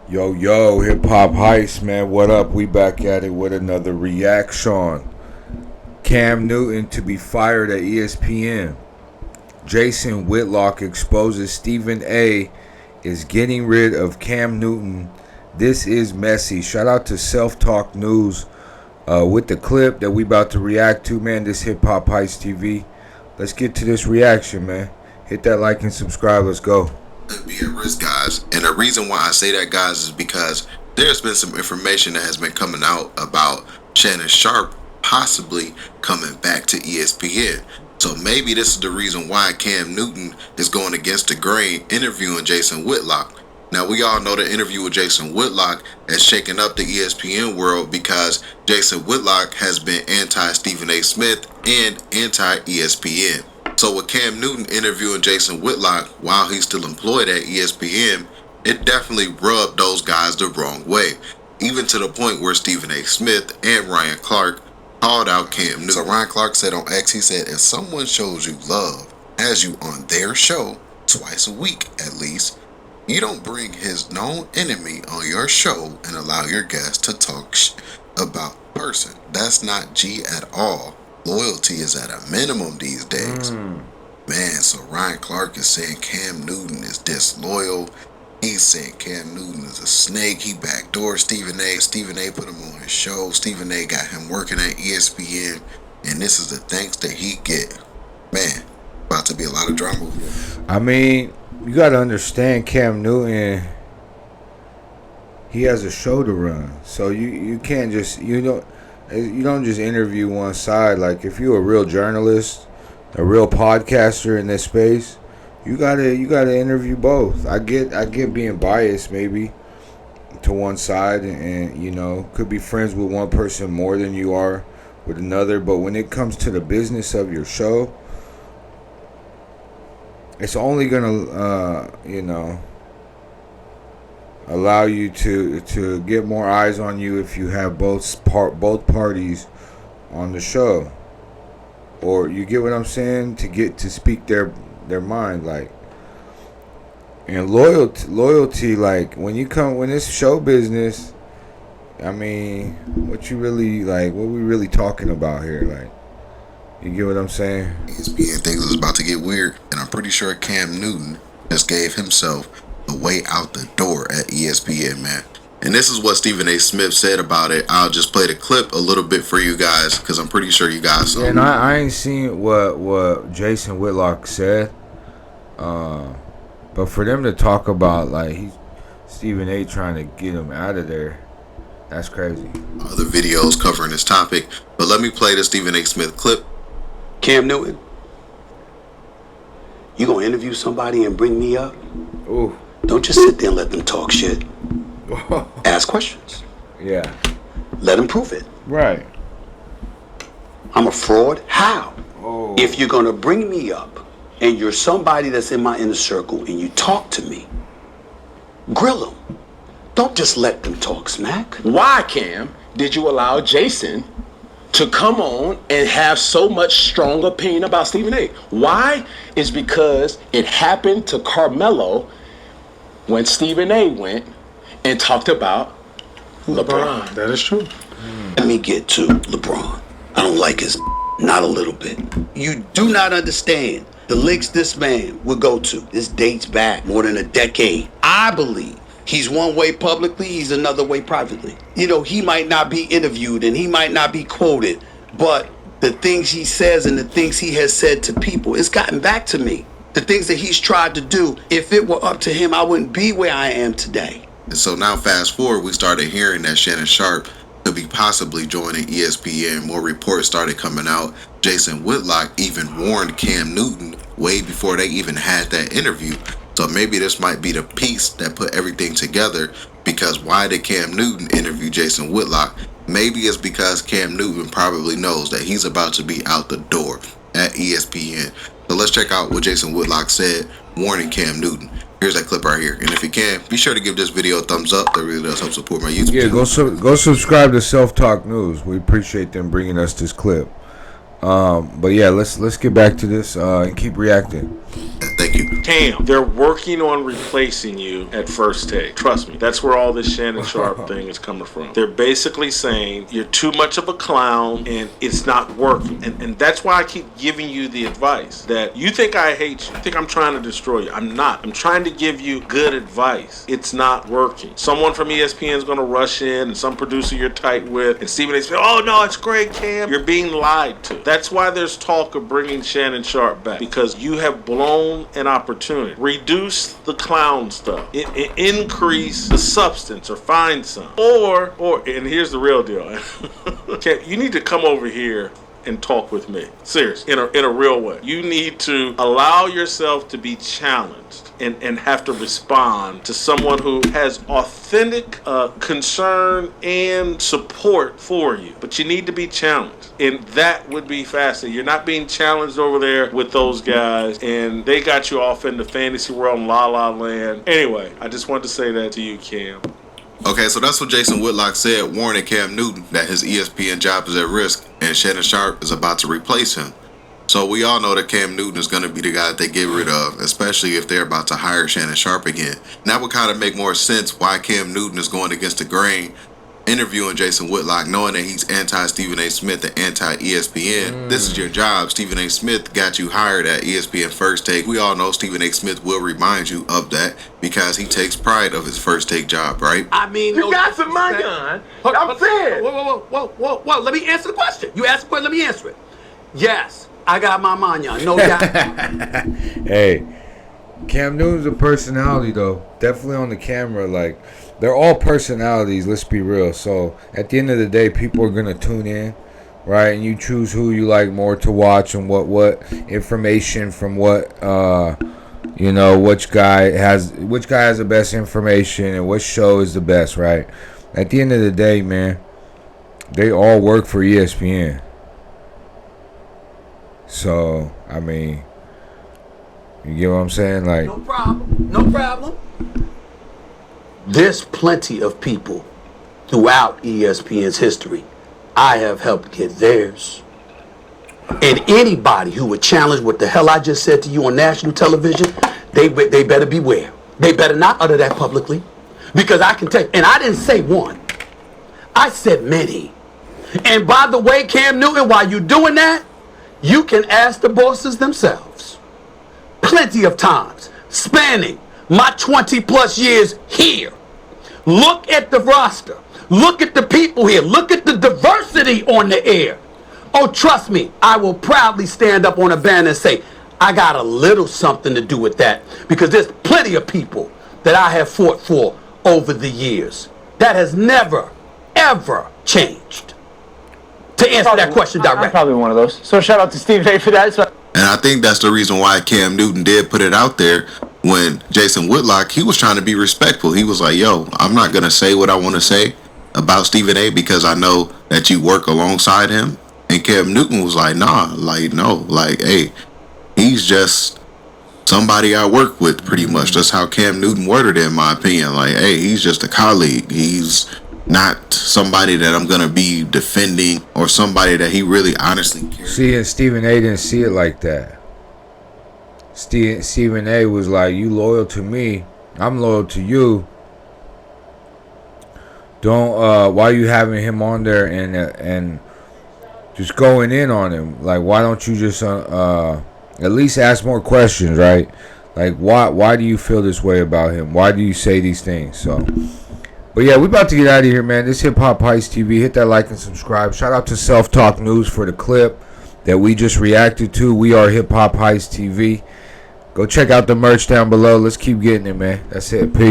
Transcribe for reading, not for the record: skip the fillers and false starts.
Yo, hip hop heist, man. What up? We back at it with another reaction. Cam Newton to be fired at ESPN. Jason Whitlock exposes Stephen A. is getting rid of Cam Newton. This is messy. Shout out to Self Talk News with the clip that we about to react to, man. This Hip Hop Heist TV. Let's get to this reaction, man. Hit that like and subscribe. Let's go. Be at risk, guys, and the reason why I say that, guys, is because there's been some information that has been coming out about Shannon Sharpe possibly coming back to ESPN. So maybe this is the reason why Cam Newton is going against the grain interviewing Jason Whitlock. Now, we all know the interview with Jason Whitlock has shaken up the ESPN world because Jason Whitlock has been anti-Stephen A. Smith and anti-ESPN. So with Cam Newton interviewing Jason Whitlock while he's still employed at ESPN, it definitely rubbed those guys the wrong way. Even to the point where Stephen A. Smith and Ryan Clark called out Cam Newton. So Ryan Clark said on X, he said, if someone shows you love, has you on their show twice a week at least, you don't bring his known enemy on your show and allow your guests to talk about the person. That's not G at all. Loyalty is at a minimum these days. Man, so Ryan Clark is saying Cam Newton is disloyal. He's saying Cam Newton is a snake. He backdoored Stephen A. Stephen A. put him on his show. Stephen A. got him working at ESPN. And this is the thanks that he get. Man, about to be a lot of drama. I mean, you got to understand Cam Newton, he has a show to run. So you can't just, you don't just interview one side. Like, if you're a real journalist, a real podcaster in this space, you gotta interview both. I get being biased maybe to one side, and could be friends with one person more than you are with another. But when it comes to the business of your show, it's only gonna allow you to get more eyes on you if you have both parties on the show, or you get what I'm saying, to get to speak their mind, like. And loyalty, like, when it's show business, I mean, what we really talking about here, like, you get what I'm saying? ESPN thinks it's about to get weird, and I'm pretty sure Cam Newton just gave himself a way out the door at ESPN, man. And this is what Stephen A. Smith said about it. I'll just play the clip a little bit for you guys because I'm pretty sure you guys saw it. And I ain't seen what Jason Whitlock said, but for them to talk about, like, Stephen A. trying to get him out of there, that's crazy. Other videos covering this topic, but let me play the Stephen A. Smith clip. Cam Newton, you gonna interview somebody and bring me up? Ooh. Don't just sit there and let them talk shit. Ask questions. Yeah. Let them prove it. Right. I'm a fraud? How? Oh. If you're gonna bring me up and you're somebody that's in my inner circle and you talk to me, grill them. Don't just let them talk smack. Why, Cam, did you allow Jason to come on and have so much strong opinion about Stephen A? Why? Is because it happened to Carmelo when Stephen A went and talked about LeBron. That is true. Let me get to LeBron. I don't like his not a little bit. You do not understand the links this man would go to. This dates back more than a decade. I believe he's one way publicly, he's another way privately. He might not be interviewed and he might not be quoted, but the things he says and the things he has said to people, it's gotten back to me. The things that he's tried to do, if it were up to him, I wouldn't be where I am today. And so now fast forward, we started hearing that Shannon Sharpe could be possibly joining ESPN. More reports started coming out. Jason Whitlock even warned Cam Newton way before they even had that interview. So maybe this might be the piece that put everything together, because why did Cam Newton interview Jason Whitlock? Maybe it's because Cam Newton probably knows that he's about to be out the door at ESPN. So let's check out what Jason Whitlock said, warning Cam Newton. Here's that clip right here. And if you can, be sure to give this video a thumbs up. That really does help support my YouTube channel. Yeah, go subscribe to Self Talk News. We appreciate them bringing us this clip. But yeah, let's get back to this and keep reacting. Thank Thank you. Cam, they're working on replacing you at First Take. Trust me, that's where all this Shannon Sharp thing is coming from. They're basically saying you're too much of a clown and it's not working. And that's why I keep giving you the advice that you think I hate you, you think I'm trying to destroy you. I'm not. I'm trying to give you good advice. It's not working. Someone from ESPN is going to rush in, and some producer you're tight with, and Stephen A. says, oh no, it's great, Cam. You're being lied to. That's why there's talk of bringing Shannon Sharp back, because you have blown an opportunity. Reduce the clown stuff. Increase the substance, or find some. Or, and here's the real deal. Cam, you need to come over here and talk with me. Seriously, in a real way. You need to allow yourself to be challenged and have to respond to someone who has authentic concern and support for you. But you need to be challenged. And that would be fascinating. You're not being challenged over there with those guys, and they got you off in the fantasy world in La La Land. Anyway, I just wanted to say that to you, Cam. Okay, so that's what Jason Whitlock said, warning Cam Newton that his ESPN job is at risk and Shannon Sharp is about to replace him. So we all know that Cam Newton is going to be the guy that they get rid of, especially if they're about to hire Shannon Sharp again. And that would kind of make more sense why Cam Newton is going against the grain, interviewing Jason Whitlock, knowing that he's anti-Stephen A. Smith and anti-ESPN. This is your job. Stephen A. Smith got you hired at ESPN First Take. We all know Stephen A. Smith will remind you of that because he takes pride of his First Take job, right? I mean, You got some money on. I'm saying. Whoa. Let me answer the question. You asked the question, let me answer it. Yes, I got my money on. No doubt. Hey, Cam Newton's a personality, though. Definitely on the camera. Like, they're all personalities, let's be real. So, at the end of the day, people are going to tune in, right? And you choose who you like more to watch and what information from what, which guy has the best information and what show is the best, right? At the end of the day, man, they all work for ESPN. So, I mean, you get what I'm saying? Like, No problem. There's plenty of people throughout ESPN's history I have helped get theirs. And anybody who would challenge what the hell I just said to you on national television, they better beware. They better not utter that publicly. Because I can tell you, and I didn't say one. I said many. And by the way, Cam Newton, while you're doing that, you can ask the bosses themselves. Plenty of times, spanning my 20 plus years here. Look at the roster. Look at the people here. Look at the diversity on the air. Oh, trust me, I will proudly stand up on a banner and say, I got a little something to do with that. Because there's plenty of people that I have fought for over the years. That has never, ever changed. To answer that question directly. I'm probably one of those. So shout out to Stephen A. for that. And I think that's the reason why Cam Newton did put it out there when Jason Whitlock, he was trying to be respectful. He was like, yo, I'm not going to say what I want to say about Stephen A. because I know that you work alongside him. And Cam Newton was like, nah, like, no, like, hey, he's just somebody I work with pretty much. That's how Cam Newton worded it, in my opinion. Like, hey, he's just a colleague. He's not somebody that I'm going to be defending or somebody that he really honestly cares. see, and Stephen A. didn't see it like that. Stephen A. was like, you loyal to me, I'm loyal to you. Don't why you having him on there and just going in on him? Like, why don't you just at least ask more questions, right? Like, why do you feel this way about him? Why do you say these things? So, but yeah, we about to get out of here, man. This Hip Hop Heist TV. Hit that like and subscribe. Shout out to Self Talk News for the clip that we just reacted to. We are Hip Hop Heist TV. Go check out the merch down below. Let's keep getting it, man. That's it. Peace.